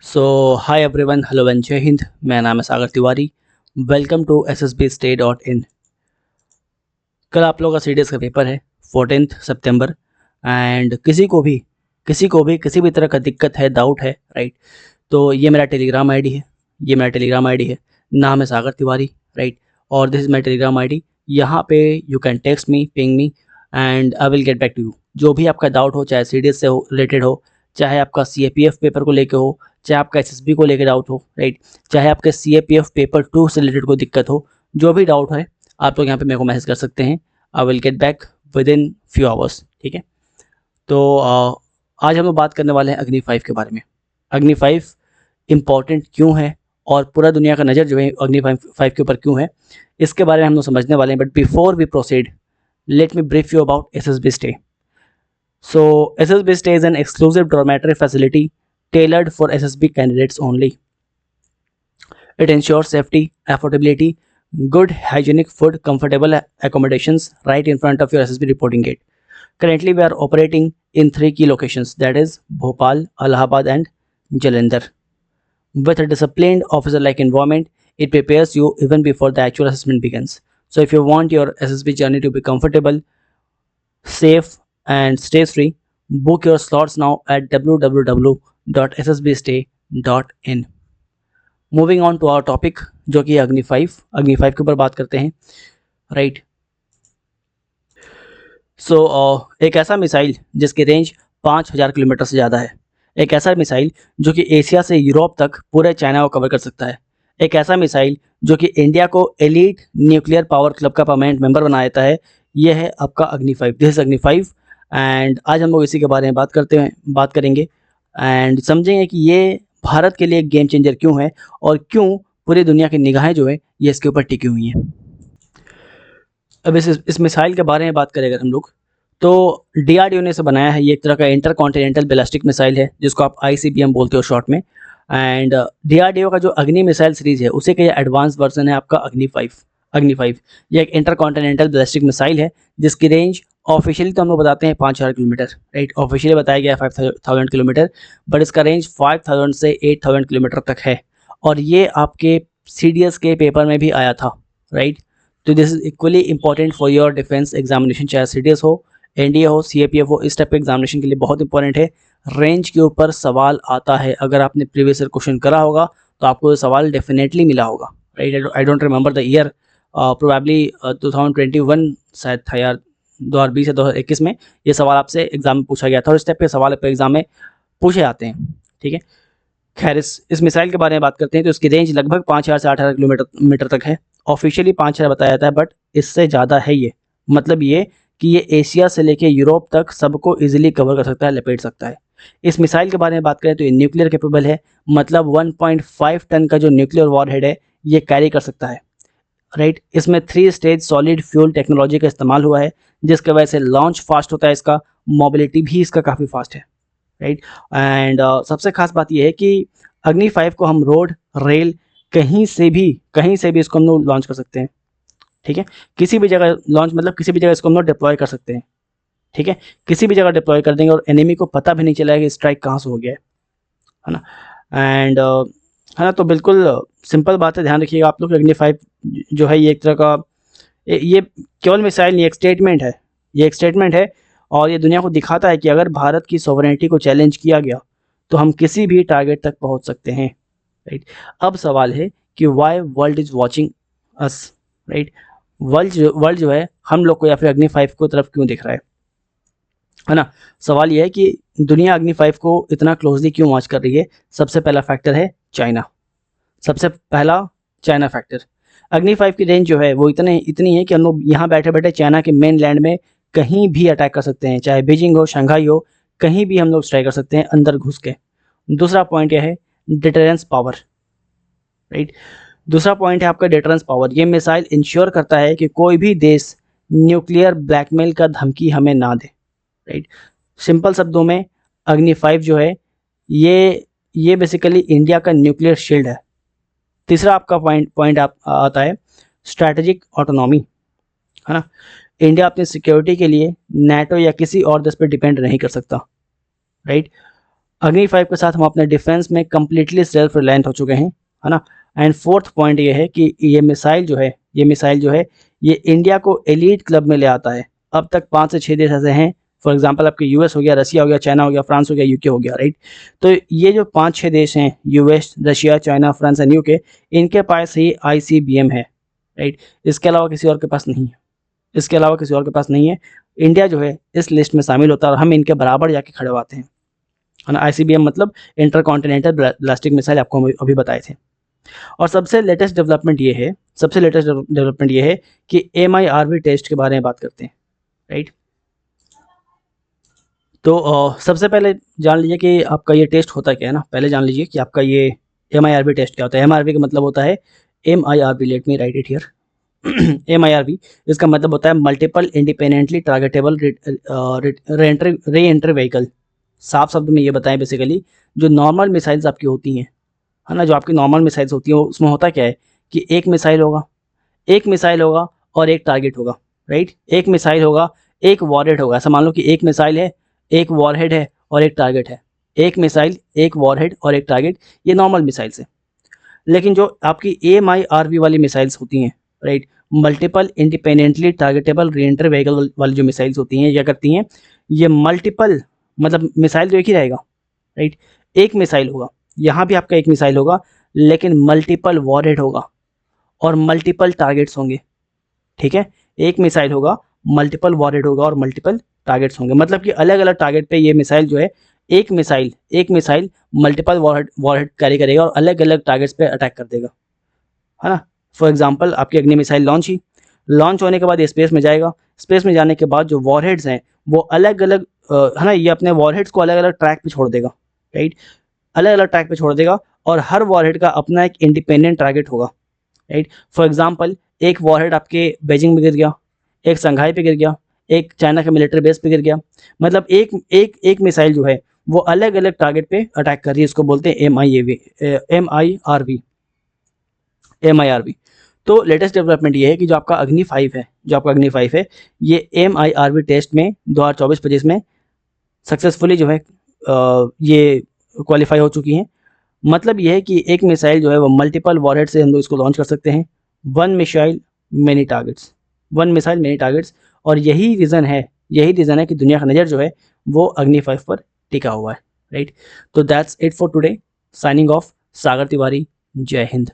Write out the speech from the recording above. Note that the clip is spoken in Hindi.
So hi everyone, hello and जय हिंद। मेरा नाम है Sagar Tiwari. Welcome to SSBstay.in। कल आप लोगों का सीडीएस का पेपर है 14 सितंबर। एंड किसी भी तरह का दिक्कत है, डाउट है, राइट, तो ये मेरा टेलीग्राम आईडी है। नाम है सागर तिवारी, राइट। और this is my Telegram ID. यहाँ पे you can text me, ping me, and I will get back to you. जो भी आपका डाउट हो, चाहे सीडीएस से रिलेटेड हो, चाहे आपका CAPF पेपर को लेके हो, चाहे आपका SSB को लेके डाउट हो, राइट, चाहे आपके CAPF पेपर 2 से रिलेटेड कोई दिक्कत हो, जो भी डाउट है आप लोग यहाँ पे मेरे को मैसेज कर सकते हैं। आई will get back with in few hours, ठीक है। तो आज हम लोग बात करने वाले हैं अग्नि 5 के बारे में। अग्नि 5 इम्पॉर्टेंट क्यों है और पूरा दुनिया का नज़र जो है अग्नि 5 के ऊपर क्यों है, इसके बारे में हम लोग समझने वाले हैं। But before we proceed, let me brief you about SSB Stay. So, SSB Stay is an exclusive dormitory facility tailored for SSB candidates only. It ensures safety, affordability, good hygienic food, comfortable accommodations right in front of your SSB reporting gate. Currently, we are operating in 3 key locations, that is Bhopal, Allahabad and Jalandhar. With a disciplined officer-like environment, it prepares you even before the actual assessment begins. So if you want your SSB journey to be comfortable, safe and stress-free, book your slots now at www.ssbstay.in. Moving on to our topic, जो कि अग्नि 5 के ऊपर बात करते हैं, राइट। सो एक ऐसा मिसाइल जिसकी रेंज 5000 किलोमीटर से ज़्यादा है, एक ऐसा मिसाइल जो कि एशिया से यूरोप तक पूरे चाइना को कवर कर सकता है, एक ऐसा मिसाइल जो कि इंडिया को एलीट न्यूक्लियर पावर क्लब का परमानेंट मेंबर बना देता है, यह है आपका अग्नि 5। दिस इज अग्नि 5 एंड आज हम लोग इसी के बारे में बात करेंगे एंड समझेंगे कि ये भारत के लिए एक गेम चेंजर क्यों है और क्यों पूरी दुनिया की निगाहें जो है ये इसके ऊपर टिकी हुई हैं। अब इस मिसाइल के बारे में बात करें अगर हम लोग, तो DRDO ने इसे बनाया है। ये एक तरह का इंटर कॉन्टिनेंटल बैलिस्टिक मिसाइल है जिसको आप ICBM बोलते हो शॉर्ट में। एंड DRDO का जो अग्नि मिसाइल सीरीज है उसे का ये एडवांस वर्जन है आपका अग्नि 5। ये एक इंटर कॉन्टिनेंटल बैलिस्टिक मिसाइल है जिसकी रेंज ऑफिशियली तो हम लोग बताते हैं 5000 किलोमीटर, राइट। ऑफिशियली बताया गया है 5000 किलोमीटर, बट इसका रेंज 5000 से 8000 किलोमीटर तक है। और ये आपके CDS के पेपर में भी आया था, राइट। तो this is equally important for your defence examination, चाहे CDS हो, NDA हो, CAPF हो, इस टाइप के एग्जामिनेशन के लिए बहुत इंपॉर्टेंट है। रेंज के ऊपर सवाल आता है, अगर आपने प्रीवियस ईयर क्वेश्चन करा होगा तो आपको ये सवाल डेफिनेटली मिला होगा, right. I don't remember the year, probably 2021 शायद था यार, 2020 या 2021 में ये सवाल आपसे एग्जाम में पूछा गया था और इस टाइप के सवाल आपके एग्जाम में पूछे जाते हैं, ठीक है। खैर इस मिसाइल के बारे में बात करते हैं तो इसकी रेंज लगभग 5000 से 8000 किलोमीटर तक है। ऑफिशियली 5000 बताया जाता है, बट इससे ज़्यादा है ये। मतलब ये कि ये एशिया से लेके यूरोप तक सबको इजीली कवर कर सकता है, लपेट सकता है। इस मिसाइल के बारे में बात करें तो ये न्यूक्लियर कैपेबल है, मतलब 1.5 टन का जो न्यूक्लियर वॉरहेड है ये कैरी कर सकता है, राइट। इसमें 3 स्टेज सॉलिड फ्यूल टेक्नोलॉजी का इस्तेमाल हुआ है जिसकी वजह से लॉन्च फास्ट होता है इसका, मोबिलिटी भी इसका काफ़ी फास्ट है, राइट। एंड सबसे खास बात यह है कि अग्नि 5 को हम रोड, रेल, कहीं से भी इसको हम लोग लॉन्च कर सकते हैं, ठीक है। किसी भी जगह लॉन्च, मतलब किसी भी जगह इसको हम लोग डिप्लॉय कर सकते हैं, ठीक है। किसी भी जगह डिप्लॉय कर देंगे और एनिमी को पता भी नहीं चलेगा कि स्ट्राइक कहाँ से हो गया है ना। एंड है ना, तो बिल्कुल सिंपल बात है, ध्यान रखिएगा आप लोग। अग्नि 5 जो है ये एक तरह का ये केवल मिसाइल नहीं, एक स्टेटमेंट है। ये एक स्टेटमेंट है और ये दुनिया को दिखाता है कि अगर भारत की सॉवरेनिटी को चैलेंज किया गया तो हम किसी भी टारगेट तक पहुंच सकते हैं, राइट। अब सवाल है कि why world is watching us, right. World जो है हम लोग को या फिर अग्नि 5 को तरफ क्यों दिख रहा है ना। सवाल यह है कि दुनिया अग्नि 5 को इतना क्लोजली क्यों वॉच कर रही है। सबसे पहला फैक्टर है चाइना, सबसे पहला चाइना फैक्टर। अग्नि 5 की रेंज जो है वो इतनी है कि हम लोग यहाँ बैठे बैठे चाइना के मेन लैंड में कहीं भी अटैक कर सकते हैं, चाहे बीजिंग हो, शंघाई हो, कहीं भी हम लोग स्ट्राइक कर सकते हैं अंदर घुस के। दूसरा पॉइंट यह है डिटरेंस पावर, राइट। दूसरा पॉइंट है आपका डिटरेंस पावर। ये मिसाइल इंश्योर करता है कि कोई भी देश न्यूक्लियर ब्लैकमेल का धमकी हमें ना दे, राइट। सिंपल शब्दों में अग्नि 5 जो है ये बेसिकली इंडिया का न्यूक्लियर शील्ड है। तीसरा आपका पॉइंट आता है स्ट्रैटेजिक ऑटोनॉमी, है ना। इंडिया अपनी सिक्योरिटी के लिए NATO या किसी और देश पर डिपेंड नहीं कर सकता, राइट। अग्नि 5 के साथ हम अपने डिफेंस में कम्प्लीटली सेल्फ रिलायंट हो चुके हैं, है ना। एंड फोर्थ पॉइंट ये है कि ये मिसाइल जो है ये इंडिया को एलीट क्लब में ले आता है। अब तक 5 से 6 देश ऐसे हैं, फॉर एग्जांपल आपके यूएस हो गया, रसिया हो गया, चाइना हो गया, फ्रांस हो गया, यूके हो गया, राइट। तो ये जो 5-6 देश हैं, US, Russia, China, France and UK, इनके पास ही आईसीबीएम है, राइट। इसके अलावा किसी और के पास नहीं है, इसके अलावा किसी और के पास नहीं है। इंडिया जो है इस लिस्ट में शामिल होता है और हम इनके बराबर जाके खड़े होते हैं, है ना। आईसीबीएम मतलब इंटर कॉन्टिनेंटल बैलिस्टिक मिसाइल, आपको अभी बताए थे। और सबसे लेटेस्ट डेवलपमेंट ये है कि एमआईआरवी टेस्ट के बारे में बात करते हैं, राइट। तो सबसे पहले जान लीजिए कि आपका ये टेस्ट होता क्या है ना। पहले जान लीजिए कि आपका ये एमआईआरवी टेस्ट क्या होता है। एमआईआरवी का मतलब होता है MIRV, let me right it here. MIRV इसका मतलब होता है multiple independently targetable re entry vehicle. साफ शब्द में ये बताएं, बेसिकली जो नॉर्मल मिसाइल्स आपकी होती हैं, है ना, जो आपकी नॉर्मल मिसाइल्स होती हैं, उसमें होता क्या है कि एक मिसाइल होगा और एक टारगेट होगा, राइट। एक मिसाइल होगा, एक वॉरहेड होगा। ऐसा मान लो कि एक मिसाइल है, एक वॉरहेड है और एक टारगेट है। एक मिसाइल, एक वॉरहेड और एक टारगेट, ये नॉर्मल मिसाइल्स है। लेकिन जो आपकी एमआईआरवी वाली मिसाइल्स होती हैं, right, multiple independently targetable re-entry vehicle वाली जो मिसाइल्स होती हैं, क्या करती हैं, ये मल्टीपल, मतलब मिसाइल तो एक ही रहेगा, राइट। एक मिसाइल होगा, यहाँ भी आपका एक मिसाइल होगा, लेकिन मल्टीपल वॉरहेड होगा और मल्टीपल टारगेट्स होंगे, ठीक है। एक मिसाइल होगा, मल्टीपल वॉरहेड होगा और मल्टीपल टारगेट्स होंगे। मतलब कि अलग अलग टारगेट पे ये मिसाइल जो है, एक मिसाइल मल्टीपल वॉरहेड कैरी करेगा और अलग अलग टारगेट्स पे अटैक कर देगा, है ना। फॉर एग्जांपल आपकी अग्नि मिसाइल लॉन्च होने के बाद ये स्पेस में जाएगा। स्पेस में जाने के बाद जो वॉरहेड्स हैं वो अलग अलग, है ना, ये अपने वॉरहेड्स को अलग अलग ट्रैक पे छोड़ देगा, राइट। अलग अलग ट्रैक पे छोड़ देगा और हर वॉरहेड का अपना एक इंडिपेंडेंट टारगेट होगा, राइट। फॉर एग्जांपल एक वॉरहेड आपके बीजिंग में गिर गया, एक संघाई पे गिर गया, एक चाइना के मिलिट्री बेस पे गिर गया। मतलब एक एक एक मिसाइल जो है वो अलग अलग टारगेट पे अटैक कर रही है। इसको बोलते हैं एमआईआरवी। तो लेटेस्ट डेवलपमेंट ये है कि जो आपका अग्नि 5 है, ये एमआईआरवी टेस्ट में 2024-25 में सक्सेसफुली जो है ये क्वालिफाई हो चुकी हैं। मतलब ये है कि एक मिसाइल जो है वो मल्टीपल वॉरहेड से हम लोग इसको लॉन्च कर सकते हैं। One missile many targets. और यही रीज़न है कि दुनिया का नज़र जो है वो अग्नि 5 पर टिका हुआ है, राइट। तो that's it for today. Signing off, Sagar Tiwari. जय हिंद।